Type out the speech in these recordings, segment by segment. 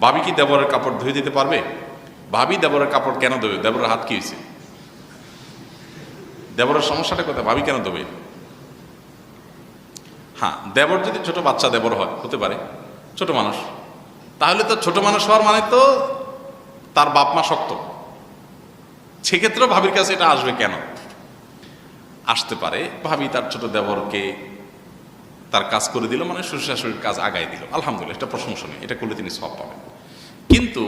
ভাবি কি দেবরের কাপড় ধুয়ে দিতে পারবে? ভাবি দেবরের কাপড় কেন দেবে? দেবরের হাত কি হয়েছে? দেবরের সমস্যাটা কোথায়? ভাবি কেন দেবে? হ্যাঁ, দেবর যদি ছোট বাচ্চা দেবর হয়, হতে পারে ছোট মানুষ, তাহলে তো ছোট মানুষ হওয়ার মানে তো তার বাপ মা শক্ত, সেক্ষেত্রেও ভাবির কাছে এটা আসবে কেন? আসতে পারে ভাবি তার ছোট দেবরকে তার কাজ করে দিল, মানে শ্বশুর শাশুড়ির কাজ আগায় দিল, আলহামদুলিল্লাহ, এটা প্রশংসনীয়, এটা করলে তিনি সব পাবেন। কিন্তু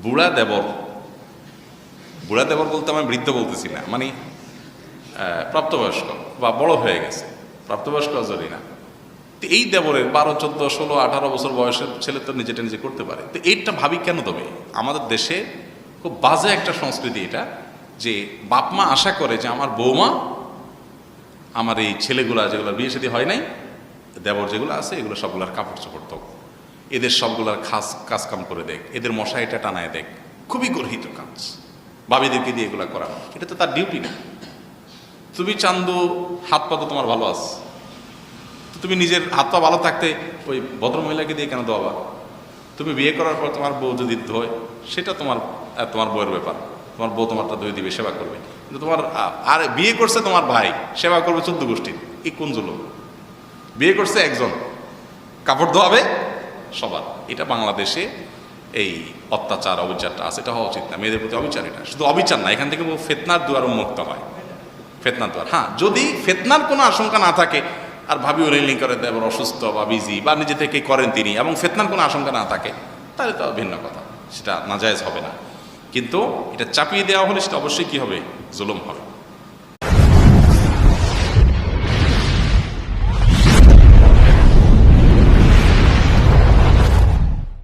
বুড়া দেবর, বুড়া দেবর বলতে আমি বৃদ্ধ বলতেছি না, মানে প্রাপ্তবয়স্ক বা বড় হয়ে গেছে, প্রাপ্তবয়স্ক জরুরি না। তো এই দেবরের 12, 14, 16, 18 বছর বয়সের ছেলে তো নিজেটা নিজে করতে পারে, তো এইটা ভাবি কেন দেবে? আমাদের দেশে খুব বাজে একটা সংস্কৃতি এটা, যে বাপ মা আশা করে যে আমার বৌমা আমার এই ছেলেগুলা যেগুলো বিয়ে শাদী হয় নাই, দেবর যেগুলো আছে, এগুলো সবগুলার কাপড় চোপড় তো এদের সবগুলার কাজ কাম করে দেখ, এদের মশাইটা টানায় দেখ, খুবই গর্হিত কাজ ভাবিদেরকে দিয়ে এগুলো করা, এটা তো তার ডিউটি না। তুমি চান্দু হাত পা তো তোমার ভালো আছে, তো তুমি নিজের হাত পা ভালো থাকতে ওই ভদ্রমহিলাকে দিয়ে কেন দেওয়া? তুমি বিয়ে করার পর তোমার বউ যদি ধোয়, সেটা তোমার বউয়ের ব্যাপার, তোমার বউ তোমারটা ধুয়ে দিবে, সেবা করবে। কিন্তু তোমার আর বিয়ে করছে তোমার ভাই, সেবা করবে 14 গোষ্ঠীর, এই কোন জুলুম? বিয়ে করছে একজন, কাপড় ধোয়াবে সবার। এটা বাংলাদেশে এই অত্যাচার অবিচারটা আছে, এটা হওয়া উচিত না। মেয়েদের প্রতি অবিচার, এটা শুধু অবিচার না, এখান থেকে ফিতনার দুয়ার উন্মুক্ত হয়, ফিতনার দুয়ার। হ্যাঁ, যদি ফিতনার কোনো আশঙ্কা না থাকে, আর ভাবিও রেলিং করে দেবেন অসুস্থ বা বিজি বা নিজে থেকে করেন তিনি, এবং ফিতনার কোনো আশঙ্কা না থাকে, তাহলে তো ভিন্ন কথা, সেটা নাজায়েজ হবে না। কিন্তু এটা চাপিয়ে দেওয়া হলে সেটা অবশ্যই কি হবে? জুলুম হবে।